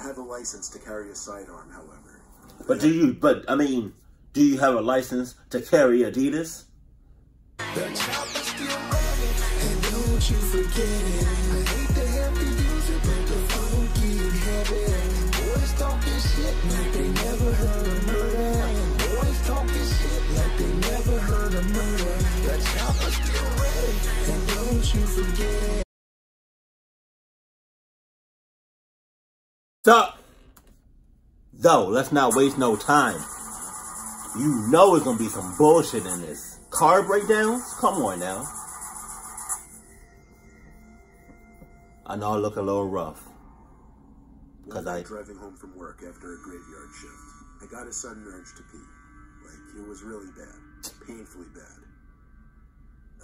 have a license to carry a sidearm, however. But do you have a license to carry Adidas? The chopper's still running, and don't you forget it. I hate to have to use it, but the phone keep heavy. Boys talking shit like they never heard of murder. Boys talking shit like they never heard of murder. The chopper's still ready, and don't you forget it. Stop! Though, let's not waste no time. You know it's gonna be some bullshit in this. Car breakdowns? Come on now. I know I look a little rough. Because driving home from work after a graveyard shift, I got a sudden urge to pee. Like, it was really bad. Painfully bad.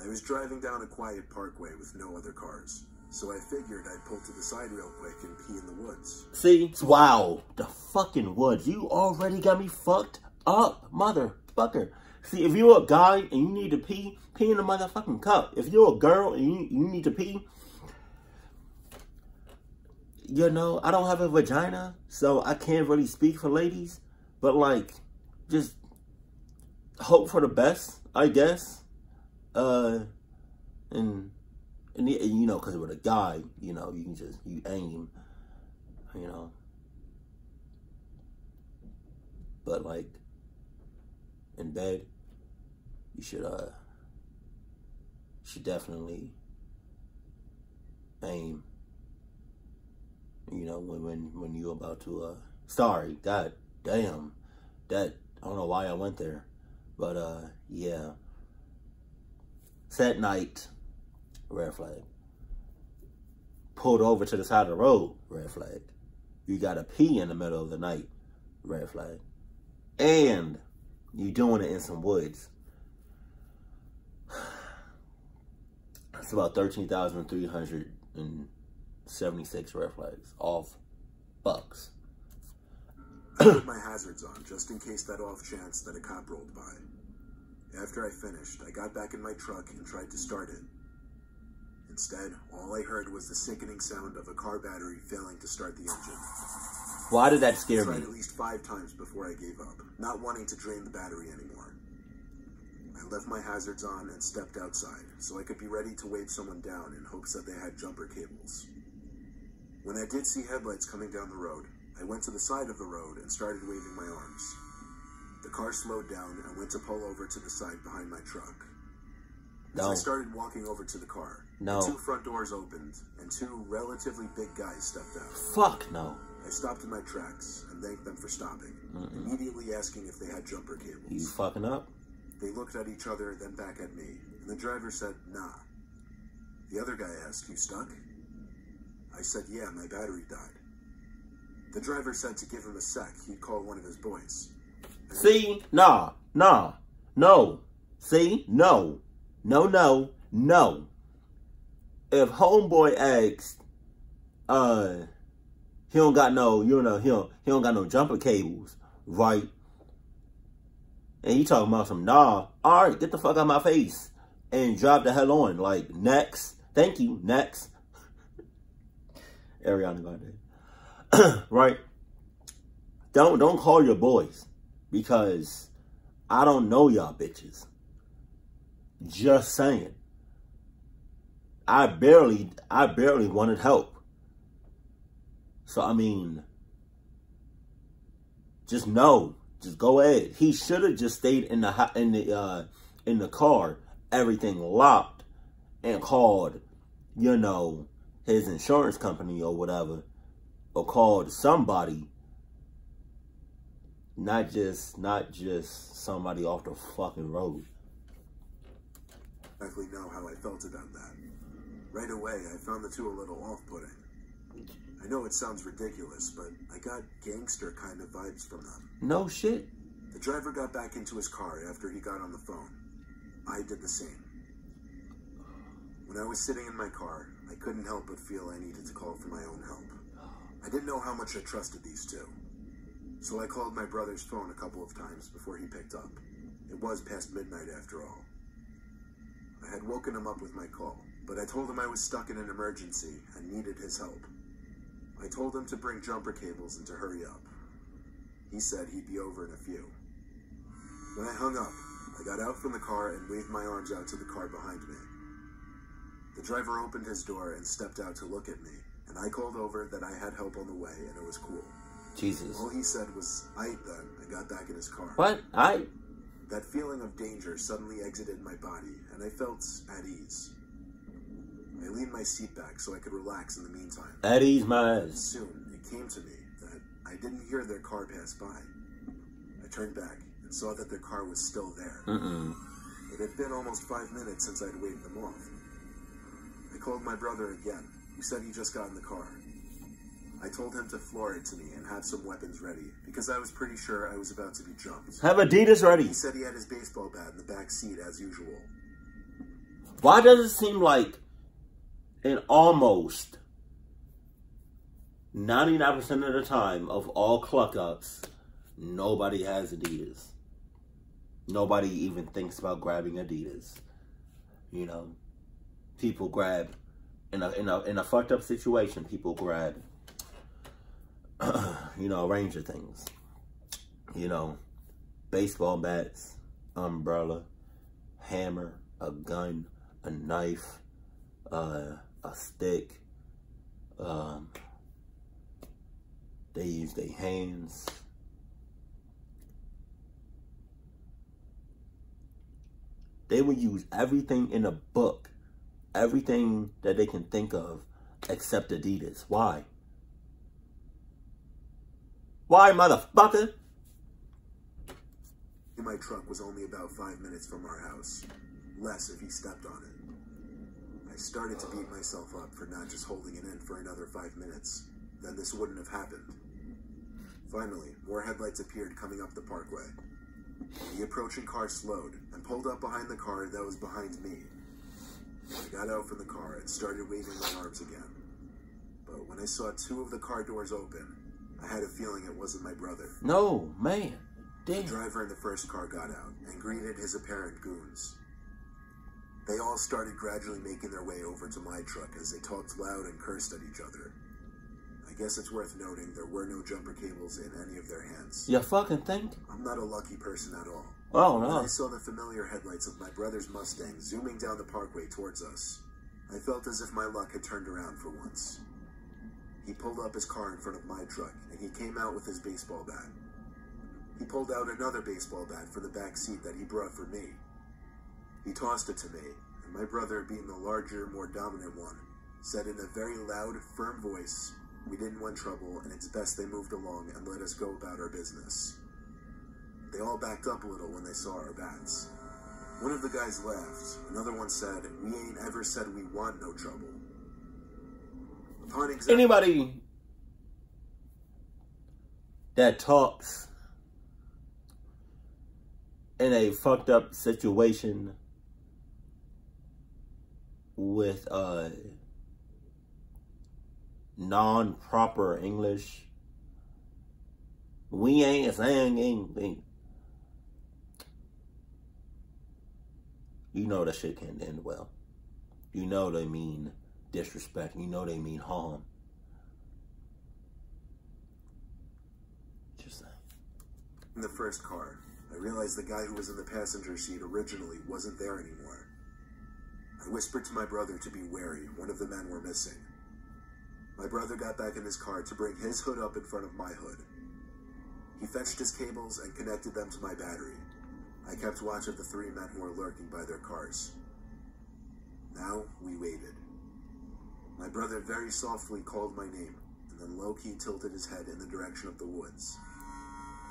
I was driving down a quiet parkway with no other cars, so I figured I'd pull to the side real quick and pee in the woods. See? Wow. The fucking woods. You already got me fucked up, motherfucker. See, if you're a guy and you need to pee, pee in the motherfucking cup. If you're a girl and you need to pee, you know, I don't have a vagina, so I can't really speak for ladies. But, like, just hope for the best, I guess. And you know, because with a guy, you know, you can just, you aim, you know. But, like, in bed, you should definitely aim. You know, when you're about to, sorry, god damn, that, I don't know why I went there, but, yeah. Set night, red flag. Pulled over to the side of the road, red flag. You gotta pee in the middle of the night, red flag. And you doing it in some woods. That's about 13,376 red flags off bucks. I put my hazards on just in case that off chance that a cop rolled by. After I finished, I got back in my truck and tried to start it. Instead, all I heard was the sickening sound of a car battery failing to start the engine. Why did that scare me? I tried at least 5 times before I gave up, not wanting to drain the battery anymore. I left my hazards on and stepped outside, so I could be ready to wave someone down in hopes that they had jumper cables. When I did see headlights coming down the road, I went to the side of the road and started waving my arms. The car slowed down and went to pull over to the side behind my truck. No. As I started walking over to the car, no. The 2 front doors opened, and 2 relatively big guys stepped out. Fuck no. I stopped in my tracks and thanked them for stopping, immediately asking if they had jumper cables. You fucking up? They looked at each other, then back at me, and the driver said, nah. The other guy asked, you stuck? I said, yeah, my battery died. The driver said to give him a sec, he'd call one of his boys. See? Nah. No. See? No. No. If homeboy asks, he don't got no, you know, he don't got no jumper cables, right? And he talking about some, nah, all right, get the fuck out of my face and drop the hell on. Like, next. Thank you, next. Ariana Grande. Right? Don't call your boys, because I don't know y'all bitches. Just saying. I barely wanted help. So, I mean, just know. Just go ahead. He should have just stayed in the car, everything locked, and called, you know, his insurance company or whatever, or called somebody, not just somebody off the fucking road. I exactly know how I felt about that. Right away, I found the 2 a little off-putting. I know it sounds ridiculous, but I got gangster kind of vibes from them. No shit. The driver got back into his car after he got on the phone. I did the same. When I was sitting in my car, I couldn't help but feel I needed to call for my own help. I didn't know how much I trusted these 2. So I called my brother's phone a couple of times before he picked up. It was past midnight after all. I had woken him up with my call, but I told him I was stuck in an emergency and needed his help. I told him to bring jumper cables and to hurry up. He said he'd be over in a few. When I hung up, I got out from the car and waved my arms out to the car behind me. The driver opened his door and stepped out to look at me, and I called over that I had help on the way and it was cool. Jesus. All he said was, "Aight then," and got back in his car. What? That feeling of danger suddenly exited my body, and I felt at ease. I leaned my seat back so I could relax in the meantime. At ease, my ass. Soon, it came to me that I didn't hear their car pass by. I turned back and saw that their car was still there. It had been almost 5 minutes since I'd waved them off. I called my brother again, who said he just got in the car. I told him to floor it to me and have some weapons ready, because I was pretty sure I was about to be jumped. Have Adidas ready. He said he had his baseball bat in the back seat as usual. Why does it seem like in almost 99% of the time of all cluck-ups, nobody has Adidas? Nobody even thinks about grabbing Adidas. You know, people grab, in a fucked up situation, people grab, you know, a range of things. You know, baseball bats, umbrella, hammer, a gun, a knife, a stick. They use their hands. They will use everything in a book, everything that they can think of, except Adidas. Why? Why, motherfucker? My truck was only about 5 minutes from our house. Less if he stepped on it. I started to beat myself up for not just holding it in for another 5 minutes. Then this wouldn't have happened. Finally, more headlights appeared coming up the parkway. The approaching car slowed and pulled up behind the car that was behind me. I got out from the car and started waving my arms again. But when I saw 2 of the car doors open, I had a feeling it wasn't my brother. No, man. Damn. The driver in the first car got out and greeted his apparent goons. They all started gradually making their way over to my truck as they talked loud and cursed at each other. I guess it's worth noting there were no jumper cables in any of their hands. You fucking think? I'm not a lucky person at all. Oh, no. When I saw the familiar headlights of my brother's Mustang zooming down the parkway towards us, I felt as if my luck had turned around for once. He pulled up his car in front of my truck, and he came out with his baseball bat. He pulled out another baseball bat from the back seat that he brought for me. He tossed it to me, and my brother, being the larger, more dominant one, said in a very loud, firm voice, we didn't want trouble, and it's best they moved along and let us go about our business. They all backed up a little when they saw our bats. One of the guys laughed. Another one said, we ain't ever said we want no trouble. Anybody that talks in a fucked up situation with non-proper English, we ain't saying anything. You know that shit can't end well. You know they mean disrespect. You know they mean harm. Just saying. In the first car, I realized the guy who was in the passenger seat originally wasn't there anymore. I whispered to my brother to be wary. One of the men were missing. My brother got back in his car to bring his hood up in front of my hood. He fetched his cables and connected them to my battery. I kept watch of the 3 men who were lurking by their cars. Now we waited. My brother very softly called my name, and then low-key tilted his head in the direction of the woods.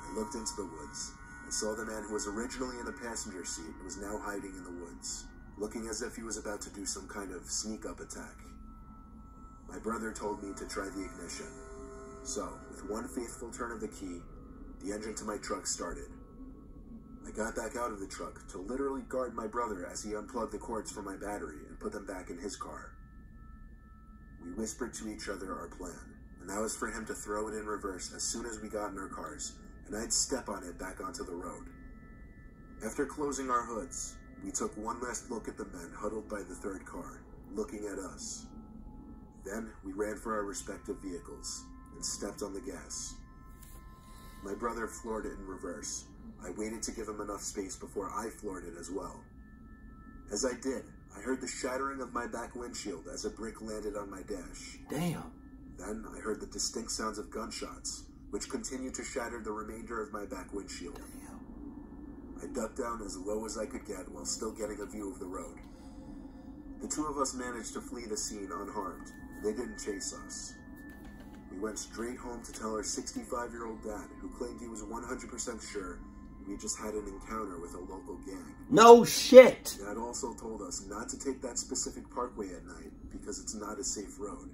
I looked into the woods, and saw the man who was originally in the passenger seat and was now hiding in the woods, looking as if he was about to do some kind of sneak-up attack. My brother told me to try the ignition. So, with one faithful turn of the key, the engine to my truck started. I got back out of the truck to literally guard my brother as he unplugged the cords from my battery and put them back in his car. We whispered to each other our plan, and that was for him to throw it in reverse as soon as we got in our cars, and I'd step on it back onto the road. After closing our hoods, we took one last look at the men huddled by the third car, looking at us. Then we ran for our respective vehicles. and stepped on the gas. My brother floored it in reverse. I waited to give him enough space before I floored it as well. As I did, I heard the shattering of my back windshield as a brick landed on my dash. Damn. Then I heard the distinct sounds of gunshots, which continued to shatter the remainder of my back windshield. I ducked down as low as I could get while still getting a view of the road. The two of us managed to flee the scene unharmed. They didn't chase us. We went straight home to tell our 65-year-old dad, who claimed he was 100% sure we just had an encounter with a local gang. No shit! Dad also told us not to take that specific parkway at night because it's not a safe road.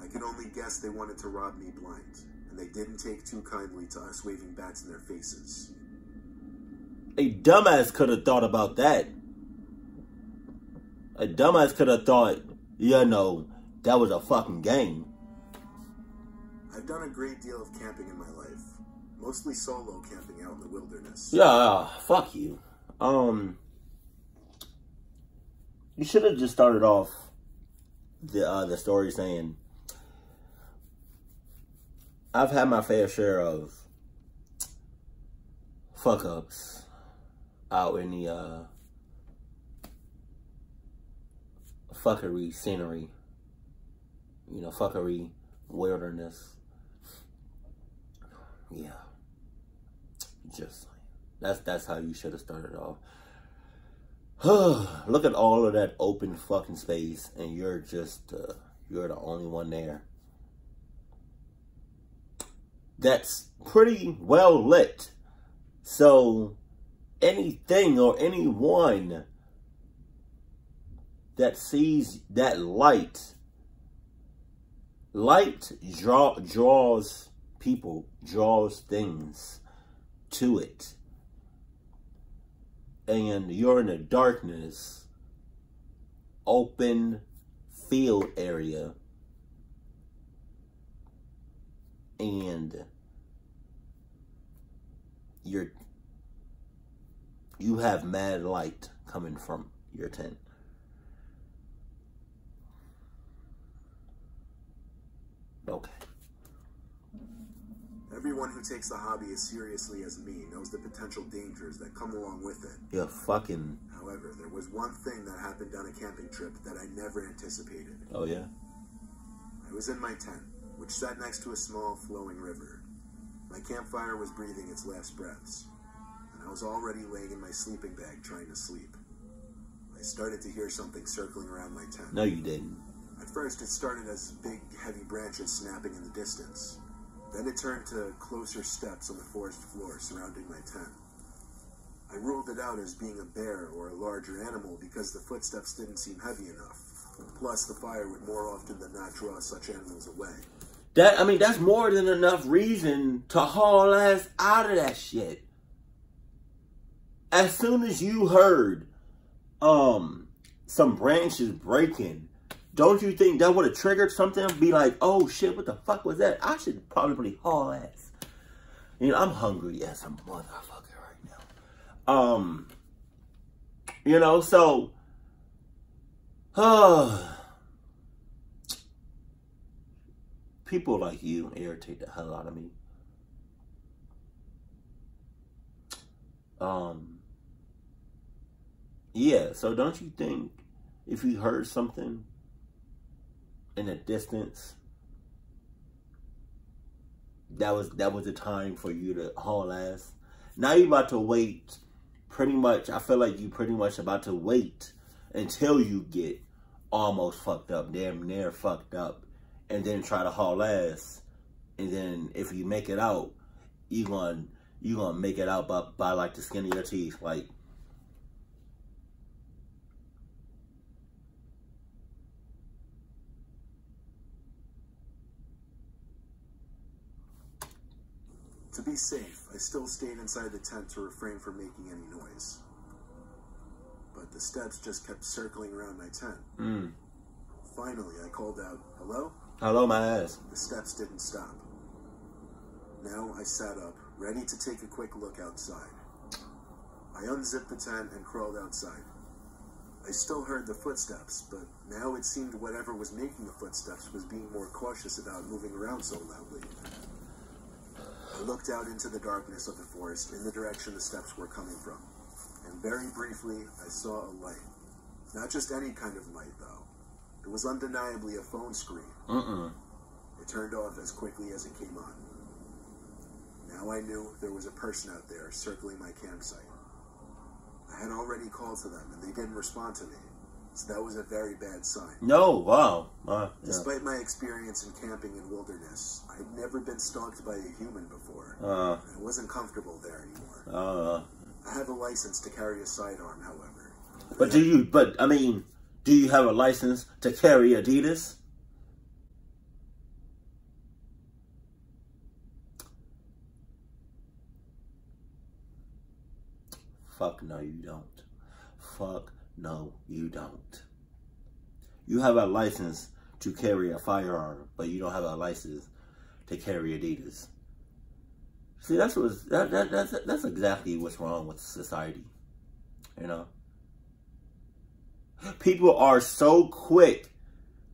I could only guess they wanted to rob me blind, and they didn't take too kindly to us waving bats in their faces. A dumbass could have thought about that. A dumbass could have thought, you know, that was a fucking gang. I've done a great deal of camping in my life. Mostly solo camping out in the wilderness. Yeah, fuck you. You should have just started off the story saying, I've had my fair share of fuck ups out in the fuckery scenery, you know, fuckery wilderness. Yeah, just that's how you should have started off. Look at all of that open fucking space, and you're just you're the only one there. That's pretty well lit. So anything or anyone that sees that light draws people, draws things to it. And you're in a darkness, open field area, and you have mad light coming from your tent. Okay. Everyone who takes the hobby as seriously as me knows the potential dangers that come along with it. You're fucking... However, there was one thing that happened on a camping trip that I never anticipated. Oh, yeah? I was in my tent, which sat next to a small flowing river. My campfire was breathing its last breaths, and I was already laying in my sleeping bag trying to sleep. I started to hear something circling around my tent. No, you didn't. At first, it started as big, heavy branches snapping in the distance. Then it turned to closer steps on the forest floor surrounding my tent. I ruled it out as being a bear or a larger animal because the footsteps didn't seem heavy enough. Plus, the fire would more often than not draw such animals away. That's more than enough reason to haul ass out of that shit. As soon as you heard some branches breaking, don't you think that would have triggered something? Be like, oh shit, what the fuck was that? I should probably haul ass. You know, I'm hungry as a motherfucker right now. You know, so, people like you irritate the hell out of me. Yeah, so don't you think if you heard something in the distance, that was the time for you to haul ass? Now you about to wait pretty much, I feel like you pretty much about to wait until you get almost fucked up, damn near fucked up, and then try to haul ass. And then if you make it out, you gonna make it out by like the skin of your teeth. Like, to be safe, I still stayed inside the tent to refrain from making any noise. But the steps just kept circling around my tent. Finally, I called out, "Hello?" Hello, my ass. The steps didn't stop. Now I sat up, ready to take a quick look outside. I unzipped the tent and crawled outside. I still heard the footsteps, but now it seemed whatever was making the footsteps was being more cautious about moving around so loudly. I looked out into the darkness of the forest in the direction the steps were coming from, and very briefly I saw a light. Not just any kind of light, though. It was undeniably a phone screen. It turned off as quickly as it came on. Now I knew there was a person out there circling my campsite. I had already called to them, and they didn't respond to me, so that was a very bad sign. No, wow. Despite my experience in camping in wilderness, I'd never been stalked by a human before. I wasn't comfortable there anymore. I have a license to carry a sidearm, however. Do you have a license to carry Adidas? Fuck no, you don't. Fuck no, you don't. You have a license to carry a firearm, but you don't have a license to carry Adidas. See, that's exactly what's wrong with society. You know? People are so quick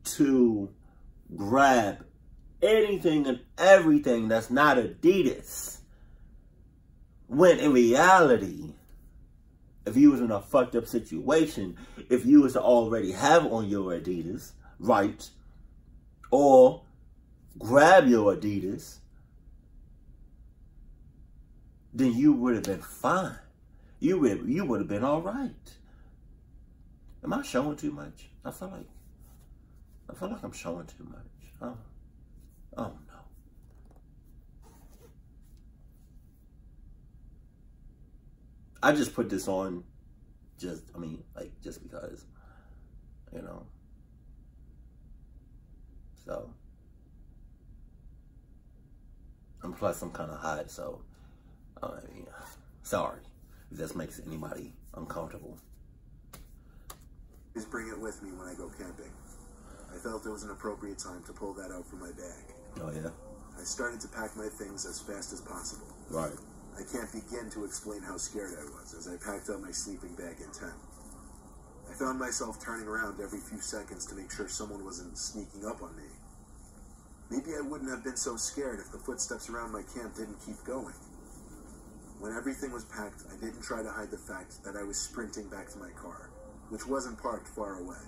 to grab anything and everything that's not Adidas. When in reality, if you was in a fucked up situation, if you was to already have on your Adidas, right, or grab your Adidas, then you would have been fine. You would have been all right. Am I showing too much? I feel like I'm showing too much. Oh no. I just put this on just because, you know. So, and plus I'm kind of hot, so, sorry if this makes anybody uncomfortable. Just bring it with me when I go camping. I felt it was an appropriate time to pull that out from my bag. Oh yeah? I started to pack my things as fast as possible. Right. I can't begin to explain how scared I was as I packed up my sleeping bag in tent. I found myself turning around every few seconds to make sure someone wasn't sneaking up on me. Maybe I wouldn't have been so scared if the footsteps around my camp didn't keep going. When everything was packed, I didn't try to hide the fact that I was sprinting back to my car, which wasn't parked far away.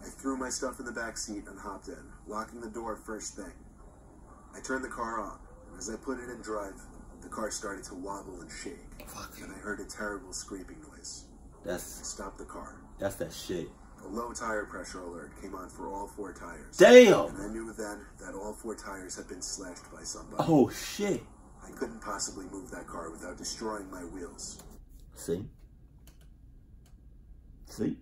I threw my stuff in the back seat and hopped in, locking the door first thing. I turned the car on, and as I put it in drive, the car started to wobble and shake, and I heard a terrible scraping noise. I stopped the car. That's that shit. A low tire pressure alert came on for all 4 tires. Damn! And I knew then that all 4 tires had been slashed by somebody. Oh, shit. I couldn't possibly move that car without destroying my wheels. See? See?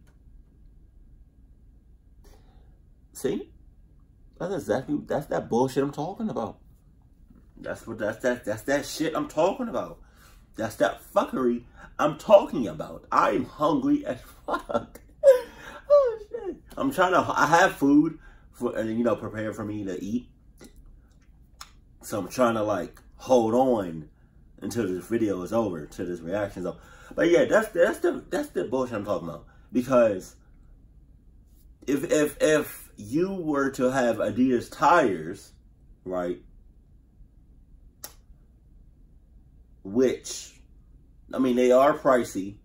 See? That's that bullshit I'm talking about. That's that shit I'm talking about. That's that fuckery I'm talking about. I'm hungry as fuck. Oh shit. I have food for, prepared for me to eat. So I'm trying to like hold on until this video is over, till this reaction is over. But yeah, that's the bullshit I'm talking about. Because if you were to have Adidas tires, right? Which, I mean, they are pricey.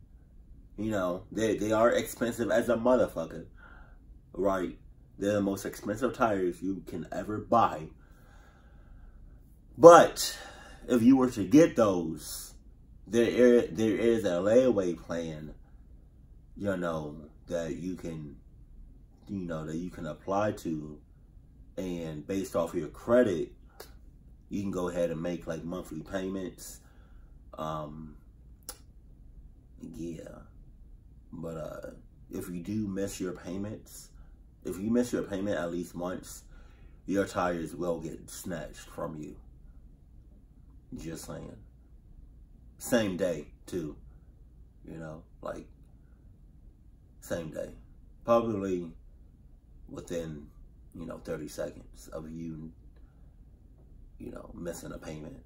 You know, they are expensive as a motherfucker, right? They're the most expensive tires you can ever buy. But if you were to get those, there is a layaway plan, that you can, that you can apply to, and based off your credit, you can go ahead and make like monthly payments. Yeah, but if you do miss your payments, if you miss your payment at least once, your tires will get snatched from you. Just saying. Same day too, like same day, probably within 30 seconds of you missing a payment.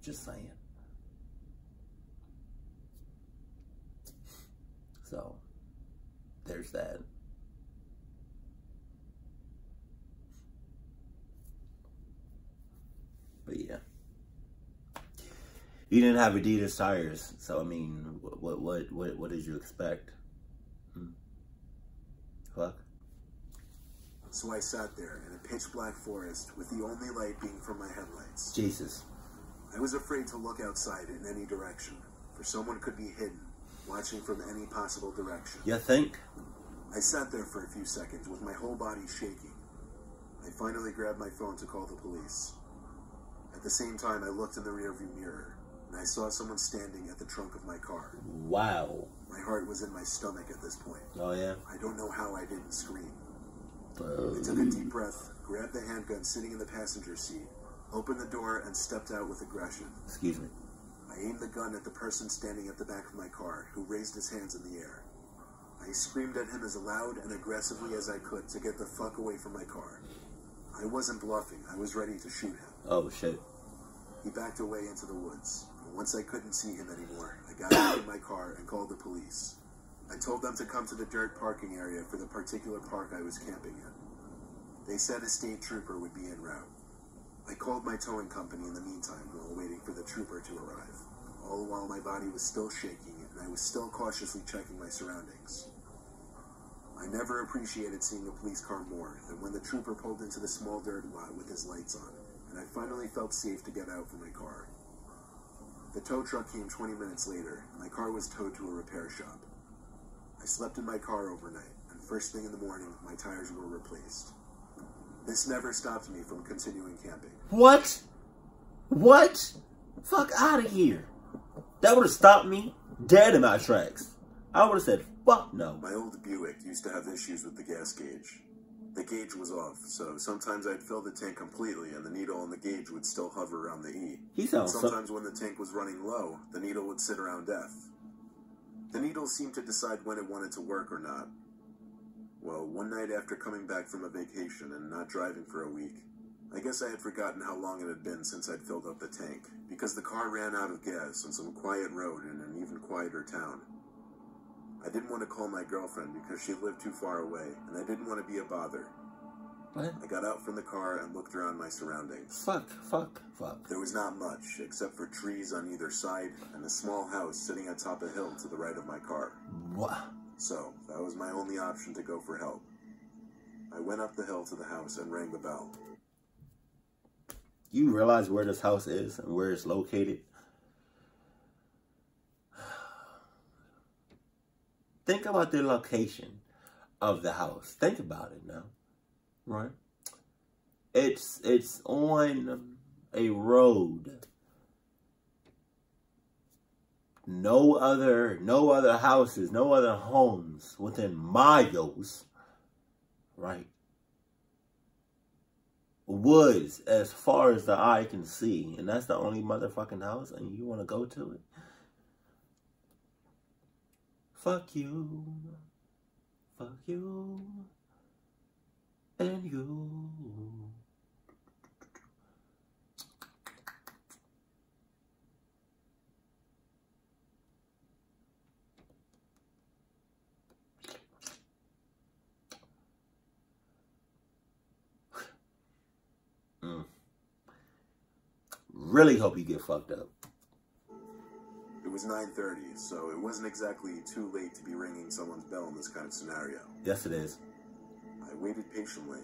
Just saying. So, there's that. But yeah. You didn't have Adidas tires, so I mean, what did you expect? Fuck. So I sat there in a pitch black forest with the only light being from my headlights. Jesus. I was afraid to look outside in any direction, for someone could be hidden, watching from any possible direction. You think? I sat there for a few seconds with my whole body shaking. I finally grabbed my phone to call the police. At the same time, I looked in the rearview mirror, and I saw someone standing at the trunk of my car. Wow. My heart was in my stomach at this point. Oh, yeah? I don't know how I didn't scream. I took a deep breath, grabbed the handgun sitting in the passenger seat, opened the door, and stepped out with aggression. Excuse me. I aimed the gun at the person standing at the back of my car, who raised his hands in the air. I screamed at him as loud and aggressively as I could to get the fuck away from my car. I wasn't bluffing. I was ready to shoot him. Oh, shit. He backed away into the woods. And once I couldn't see him anymore, I got out of my car and called the police. I told them to come to the dirt parking area for the particular park I was camping in. They said a state trooper would be en route. I called my towing company in the meantime while waiting for the trooper to arrive, all while my body was still shaking and I was still cautiously checking my surroundings. I never appreciated seeing a police car more than when the trooper pulled into the small dirt lot with his lights on, and I finally felt safe to get out from my car. The tow truck came 20 minutes later, and my car was towed to a repair shop. I slept in my car overnight, and first thing in the morning, my tires were replaced. This never stopped me from continuing camping. What? What? Fuck out of here. That would have stopped me dead in my tracks. I would have said, fuck no. My old Buick used to have issues with the gas gauge. The gauge was off, so sometimes I'd fill the tank completely and the needle on the gauge would still hover around the E. He sounds Sometimes when the tank was running low, the needle would sit around F. The needle seemed to decide when it wanted to work or not. Well, one night after coming back from a vacation and not driving for a week, I guess I had forgotten how long it had been since I'd filled up the tank, because the car ran out of gas on some quiet road in an even quieter town. I didn't want to call my girlfriend because she lived too far away, and I didn't want to be a bother. What? I got out from the car and looked around my surroundings. Fuck. There was not much, except for trees on either side and a small house sitting atop a hill to the right of my car. What? So, that was my only option to go for help. I went up the hill to the house and rang the bell. You realize where this house is and where it's located? Think about the location of the house. Think about it now. Right? It's on a road. No other houses, no other homes within miles, right? Woods as far as the eye can see, and that's the only motherfucking house, and you want to go to it? Fuck you, and you. Really hope you get fucked up. It was 9:30, so it wasn't exactly too late to be ringing someone's bell in this kind of scenario. Yes, it is. I waited patiently.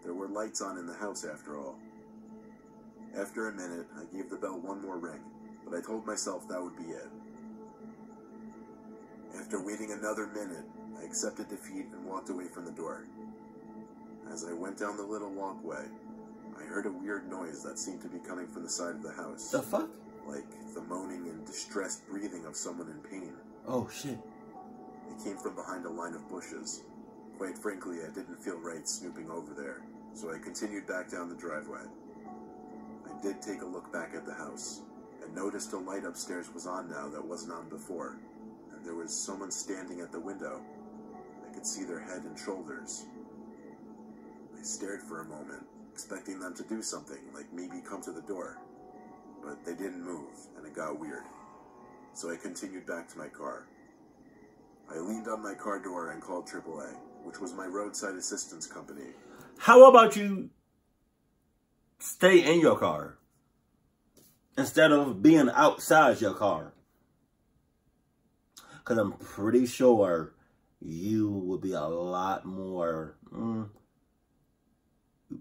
There were lights on in the house after all. After a minute, I gave the bell one more ring, but I told myself that would be it. After waiting another minute, I accepted defeat and walked away from the door. As I went down the little walkway, I heard a weird noise that seemed to be coming from the side of the house. The fuck? Like the moaning and distressed breathing of someone in pain. Oh, shit. It came from behind a line of bushes. Quite frankly, I didn't feel right snooping over there, so I continued back down the driveway. I did take a look back at the house, and noticed a light upstairs was on now that wasn't on before, and there was someone standing at the window. I could see their head and shoulders. I stared for a moment, expecting them to do something, like maybe come to the door. But they didn't move, and it got weird. So I continued back to my car. I leaned on my car door and called AAA, which was my roadside assistance company. How about you stay in your car instead of being outside your car? Because I'm pretty sure you would be a lot more,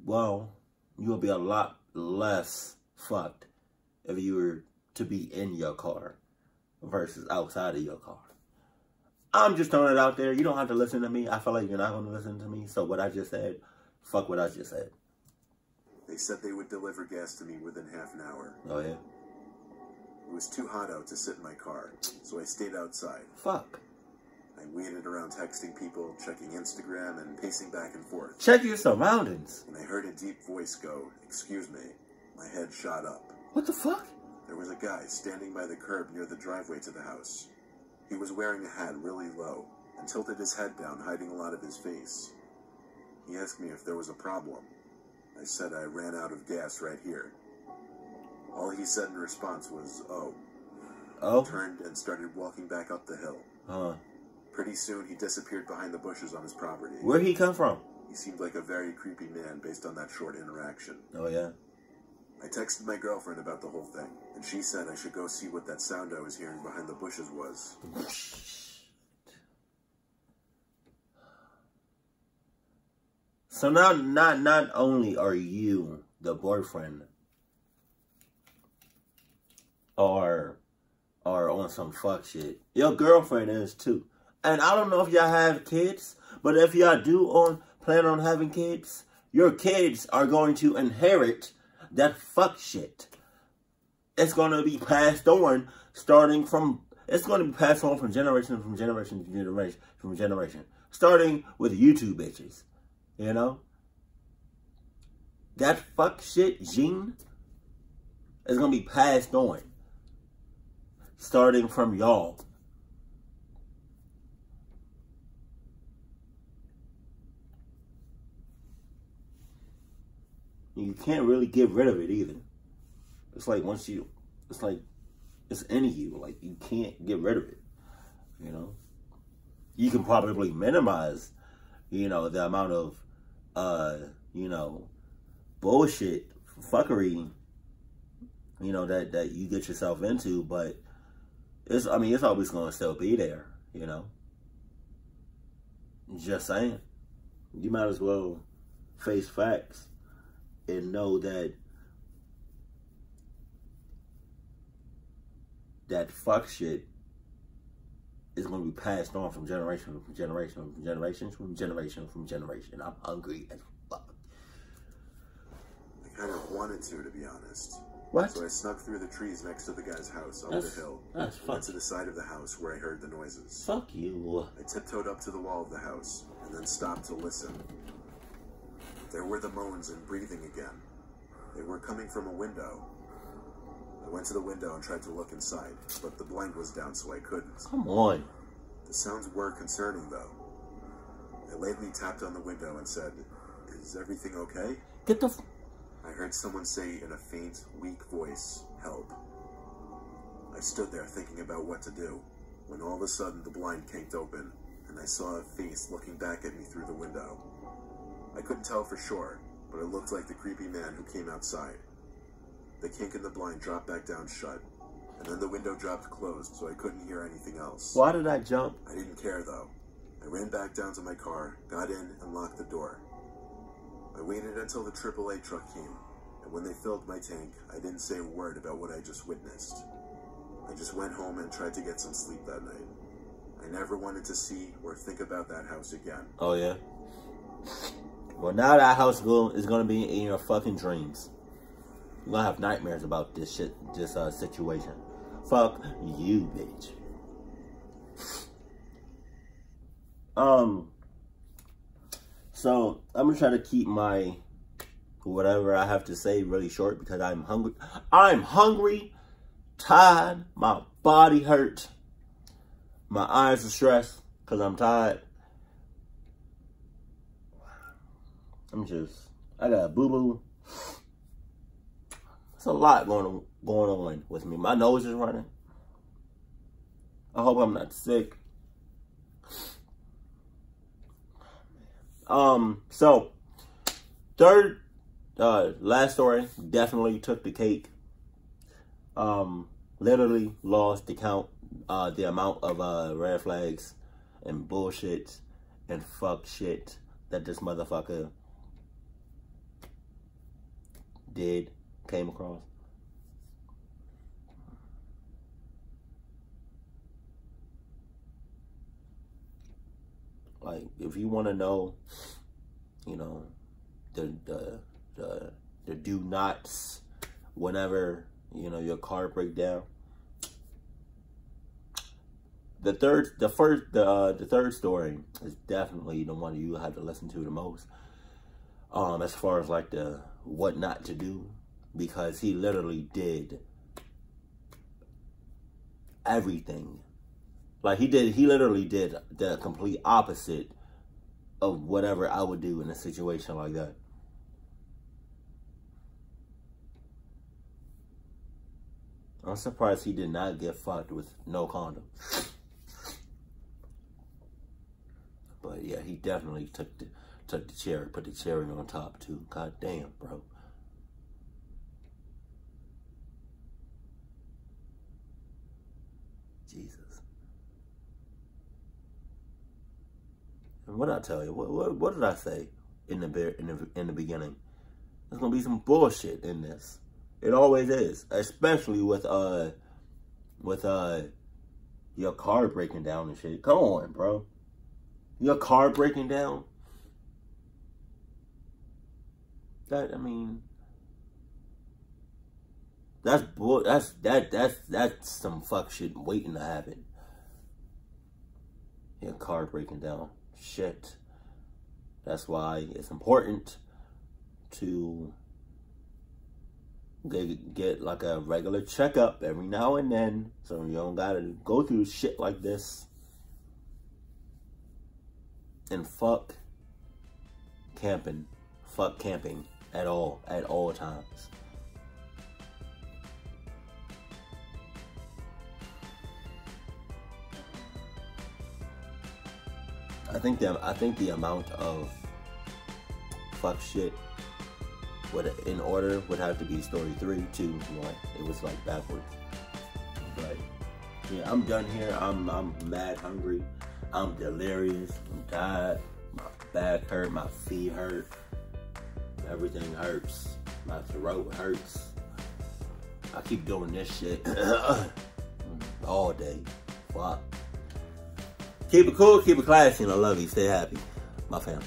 well, you would be a lot less fucked if you were to be in your car versus outside of your car. I'm just throwing it out there. You don't have to listen to me. I feel like you're not going to listen to me. So what I just said, fuck what I just said. They said they would deliver gas to me within half an hour. Oh, yeah? It was too hot out to sit in my car, so I stayed outside. Fuck. I waited around texting people, checking Instagram, and pacing back and forth. Check your surroundings. When I heard a deep voice go, "Excuse me," my head shot up. What the fuck? There was a guy standing by the curb near the driveway to the house. He was wearing a hat really low and tilted his head down, hiding a lot of his face. He asked me if there was a problem. I said I ran out of gas right here. All he said in response was, "Oh." Oh? Turned and started walking back up the hill. Pretty soon, he disappeared behind the bushes on his property. Where'd he come from? He seemed like a very creepy man based on that short interaction. Oh, yeah? I texted my girlfriend about the whole thing, and she said I should go see what that sound I was hearing behind the bushes was. So now, not only are you the boyfriend or on some fuck shit, your girlfriend is too. And I don't know if y'all have kids, but if y'all do plan on having kids, your kids are going to inherit that fuck shit. It's going to be passed on it's going to be passed on from generation to generation. Starting with YouTube bitches. You know? That fuck shit gene is going to be passed on. Starting from y'all. You can't really get rid of it either. It's like it's in you. Like, you can't get rid of it. You know? You can probably minimize, the amount of, bullshit, fuckery, that you get yourself into, but it's always going to still be there, Just saying. You might as well face facts and know that fuck shit is going to be passed on from generation to generation. I'm hungry as fuck. I kind of wanted to be honest. What? So I snuck through the trees next to the guy's house up the hill. Went to the side of the house where I heard the noises. Fuck you. I tiptoed up to the wall of the house and then stopped to listen. There were the moans and breathing again. They were coming from a window. I went to the window and tried to look inside, but the blind was down, so I couldn't. Come on. The sounds were concerning, though. I lightly tapped on the window and said, "Is everything okay?" Get the... I heard someone say in a faint, weak voice, "Help." I stood there thinking about what to do, when all of a sudden the blind kinked open, and I saw a face looking back at me through the window. I couldn't tell for sure, but it looked like the creepy man who came outside. The kink in the blind dropped back down shut, and then the window dropped closed, so I couldn't hear anything else. Why did I jump? I didn't care, though. I ran back down to my car, got in, and locked the door. I waited until the AAA truck came, and when they filled my tank, I didn't say a word about what I just witnessed. I just went home and tried to get some sleep that night. I never wanted to see or think about that house again. Oh, yeah? Well, now that house is going to be in your fucking dreams. You're going to have nightmares about this shit, this situation. Fuck you, bitch. So, I'm going to try to keep my whatever I have to say really short because I'm hungry. I'm hungry, tired, my body hurt, my eyes are stressed because I'm tired. I got a boo-boo. There's a lot going on with me. My nose is running. I hope I'm not sick. So third, last story definitely took the cake. Literally lost the count, the amount of red flags and bullshit and fuck shit that this motherfucker came across. Like, if you want to know, you know, the do nots whenever, you know, your car break down. The third story is definitely the one you have to listen to the most. As far as like the what not to do, because he literally did everything. Like he literally did the complete opposite of whatever I would do in a situation like that. I'm surprised he did not get fucked with no condom. But yeah, he definitely took the cherry, put the cherry on top too. God damn, bro. Jesus. And what did I tell you? What did I say in the beginning? There's gonna be some bullshit in this. It always is, especially with your car breaking down and shit. Come on, bro. Your car breaking down. That, I mean, that's some fuck shit waiting to happen. Your car breaking down. Shit. That's why it's important to get like a regular checkup every now and then, so you don't gotta go through shit like this. And fuck camping at all times. I think the amount of fuck shit in order would have to be story 3, 2, 1. It was like backwards. But yeah, I'm done here. I'm mad hungry. I'm delirious. I'm tired. My back hurt. My feet hurt. Everything hurts. My throat hurts. I keep doing this shit all day. Fuck. Keep it cool. Keep it classy. And I love you. Stay happy. My family.